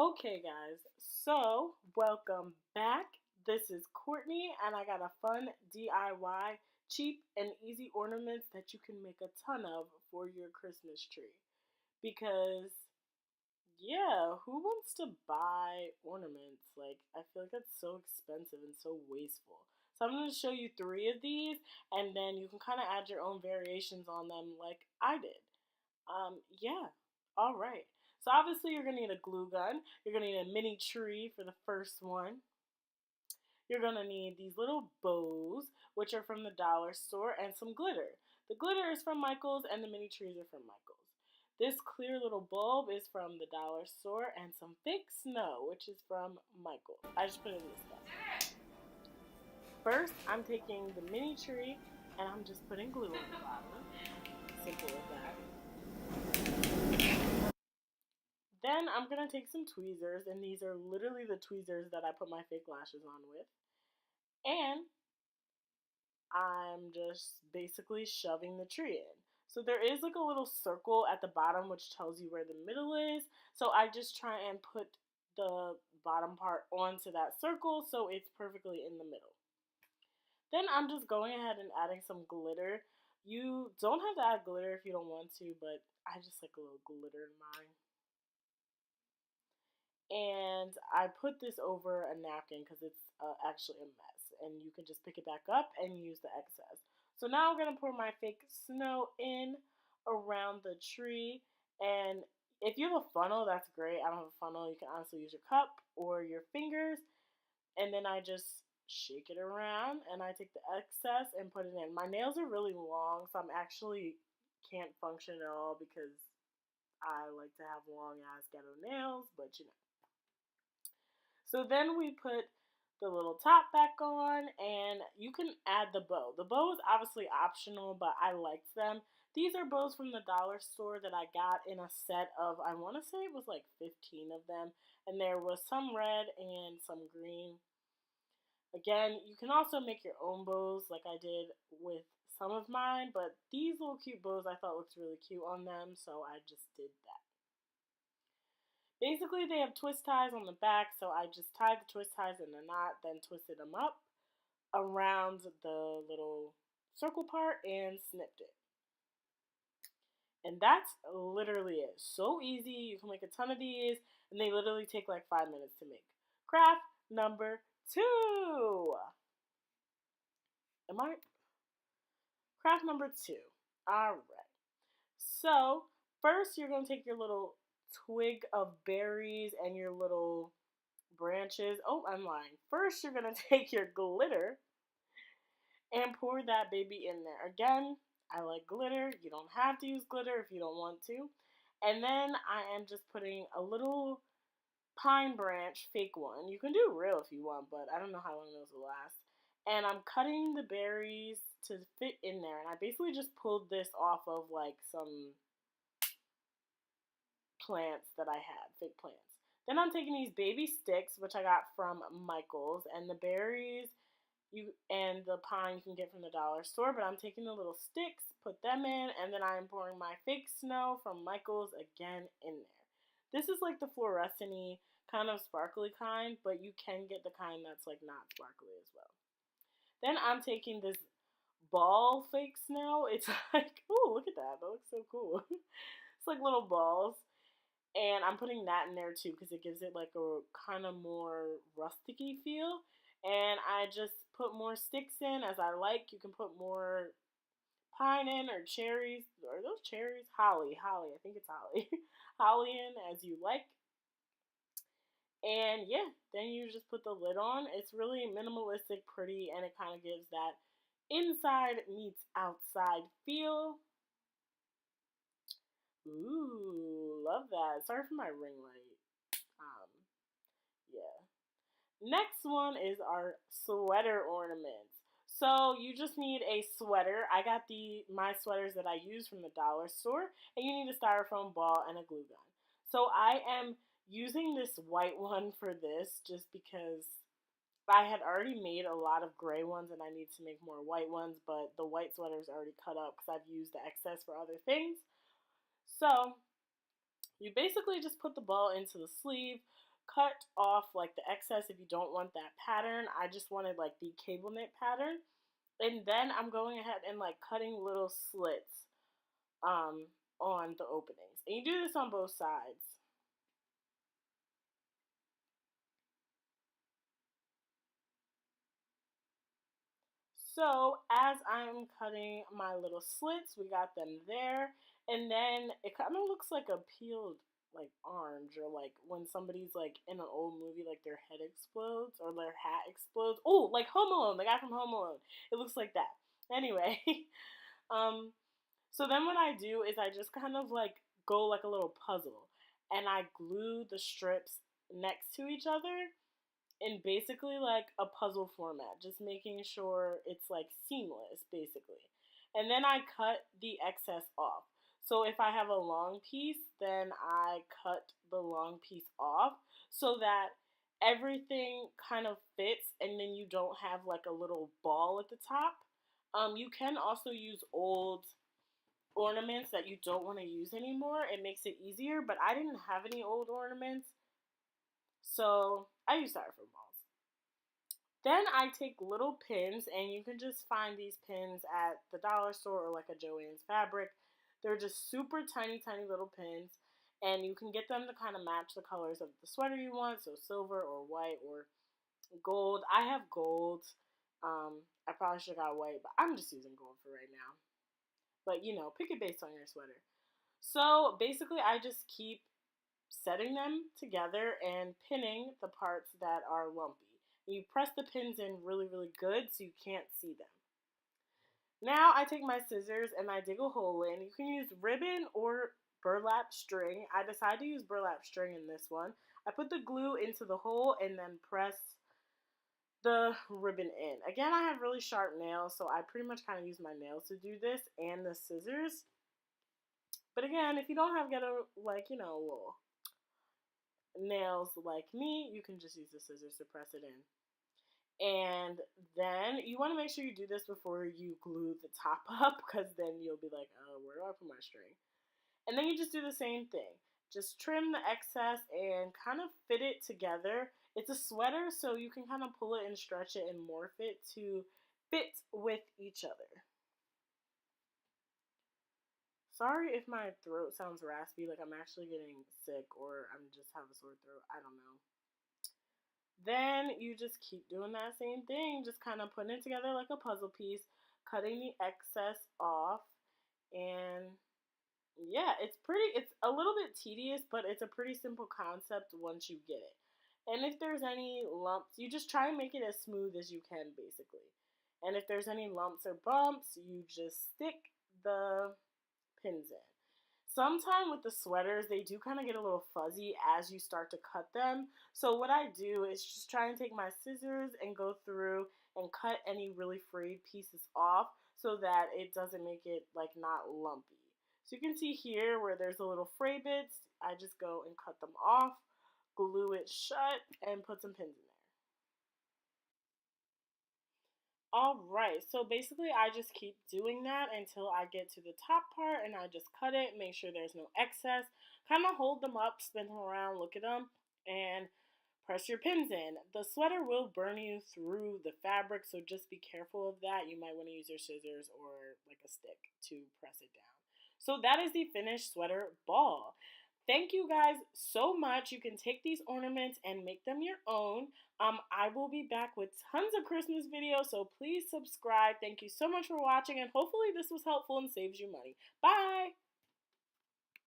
Okay, guys, so welcome back. This is Courtney, and I got a fun DIY, cheap and easy ornaments that you can make a ton of for your Christmas tree. Because, yeah, who wants to buy ornaments? Like, I feel like that's so expensive and so wasteful. So, I'm going to show you three of these, and then you can kind of add your own variations on them, like I did. Yeah. All right. So obviously you're gonna need a glue gun. You're gonna need a mini tree for the first one. You're gonna need these little bows, which are from the dollar store, and some glitter. The glitter is from Michael's, and the mini trees are from Michael's. This clear little bulb is from the dollar store, and some fake snow, which is from Michael's. I just put it in this cup. First, I'm taking the mini tree, and I'm just putting glue on the bottom. Simple as that. Then I'm going to take some tweezers, and these are literally the tweezers that I put my fake lashes on with. And I'm just basically shoving the tree in. So there is like a little circle at the bottom which tells you where the middle is. So I just try and put the bottom part onto that circle so it's perfectly in the middle. Then I'm just going ahead and adding some glitter. You don't have to add glitter if you don't want to, but I just like a little glitter in mine. And I put this over a napkin because it's actually a mess, and you can just pick it back up and use the excess. So now I'm going to pour my fake snow in around the tree, and if you have a funnel, that's great. I don't have a funnel. You can honestly use your cup or your fingers, and then I just shake it around, and I take the excess and put it in. My nails are really long, so I'm actually can't function at all because I like to have long ass ghetto nails, but you know. So then we put the little top back on, and you can add the bow. The bow is obviously optional, but I liked them. These are bows from the dollar store that I got in a set of, I want to say it was like 15 of them, and there was some red and some green. Again, you can also make your own bows like I did with some of mine, but these little cute bows I thought looked really cute on them, so I just did that. Basically, they have twist ties on the back, so I just tied the twist ties in a knot, then twisted them up around the little circle part and snipped it. And that's literally it. So easy. You can make a ton of these, and they literally take like 5 minutes to make. Craft number 2. Am I? Craft number 2. All right. So, first you're going to take your little twig of berries and your little branches. Oh, I'm lying. First, you're going to take your glitter and pour that baby in there. Again, I like glitter. You don't have to use glitter if you don't want to. And then I am just putting a little pine branch, fake one. You can do real if you want, but I don't know how long those will last. And I'm cutting the berries to fit in there. And I basically just pulled this off of like some plants that I had, fake plants. Then I'm taking these baby sticks, which I got from Michael's, and the berries you and the pine you can get from the dollar store, but I'm taking the little sticks, put them in, and then I'm pouring my fake snow from Michael's again in there. This is like the fluorescent-y, kind of sparkly kind, but you can get the kind that's like not sparkly as well. Then I'm taking this ball fake snow. It's like, oh, look at that. That looks so cool. It's like little balls. And I'm putting that in there too because it gives it like a kind of more rusticy feel. And I just put more sticks in as I like. You can put more pine in or cherries. Are those cherries? Holly. I think it's holly. Holly in as you like. And yeah, then you just put the lid on. It's really minimalistic, pretty, and it kind of gives that inside meets outside feel. Ooh, love that. Sorry for my ring light. Yeah. Next one is our sweater ornaments. So you just need a sweater. I got my sweaters that I use from the dollar store, and you need a styrofoam ball and a glue gun. So I am using this white one for this just because I had already made a lot of gray ones and I need to make more white ones, but the white sweater is already cut up because I've used the excess for other things. So you basically just put the ball into the sleeve, cut off like the excess if you don't want that pattern. I just wanted like the cable knit pattern. And then I'm going ahead and like cutting little slits um, on the openings. And you do this on both sides. So as I'm cutting my little slits, we got them there. And then it kind of looks like a peeled like orange, or like when somebody's like in an old movie, like their head explodes or their hat explodes. Oh, like Home Alone, the guy from Home Alone. It looks like that. Anyway, um, so then what I do is I just kind of like go like a little puzzle, and I glue the strips next to each other in basically like a puzzle format, just making sure it's like seamless basically. And then I cut the excess off. So if I have a long piece, then I cut the long piece off so that everything kind of fits, and then you don't have like a little ball at the top. You can also use old ornaments that you don't want to use anymore. It makes it easier, but I didn't have any old ornaments, so I use styrofoam balls. Then I take little pins, and you can just find these pins at the dollar store or like a Joann's Fabric. They're just super tiny, tiny little pins, and you can get them to kind of match the colors of the sweater you want, so silver or white or gold. I have gold. I probably should have got white, but I'm just using gold for right now. But you know, pick it based on your sweater. So basically, I just keep setting them together and pinning the parts that are lumpy. You press the pins in really, really good so you can't see them. Now I take my scissors and I dig a hole in. You can use ribbon or burlap string. I decided to use burlap string in this one. I put the glue into the hole and then press the ribbon in. Again, I have really sharp nails, so I pretty much kind of use my nails to do this and the scissors. But again, if you don't have ghetto, like, you know, little nails like me, you can just use the scissors to press it in. And then you want to make sure you do this before you glue the top up, because then you'll be like, oh, where do I put my string? And then you just do the same thing. Just trim the excess and kind of fit it together. It's a sweater, so you can kind of pull it and stretch it and morph it to fit with each other. Sorry if my throat sounds raspy, like I'm actually getting sick or I'm just have a sore throat. I don't know. Then you just keep doing that same thing, just kind of putting it together like a puzzle piece, cutting the excess off, and yeah, it's a little bit tedious, but it's a pretty simple concept once you get it. And if there's any lumps, you just try and make it as smooth as you can, basically. And if there's any lumps or bumps, you just stick the pins in. Sometime with the sweaters, they do kind of get a little fuzzy as you start to cut them. So what I do is just try and take my scissors and go through and cut any really frayed pieces off so that it doesn't make it like not lumpy. So you can see here where there's a little fray bits, I just go and cut them off, glue it shut, and put some pins in there. Alright, so basically I just keep doing that until I get to the top part, and I just cut it, make sure there's no excess, kind of hold them up, spin them around, look at them, and press your pins in. The sweater will burn you through the fabric, so just be careful of that. You might want to use your scissors or like a stick to press it down. So that is the finished sweater ball. Thank you guys so much. You can take these ornaments and make them your own. I will be back with tons of Christmas videos, so please subscribe. Thank you so much for watching, and hopefully this was helpful and saves you money. Bye!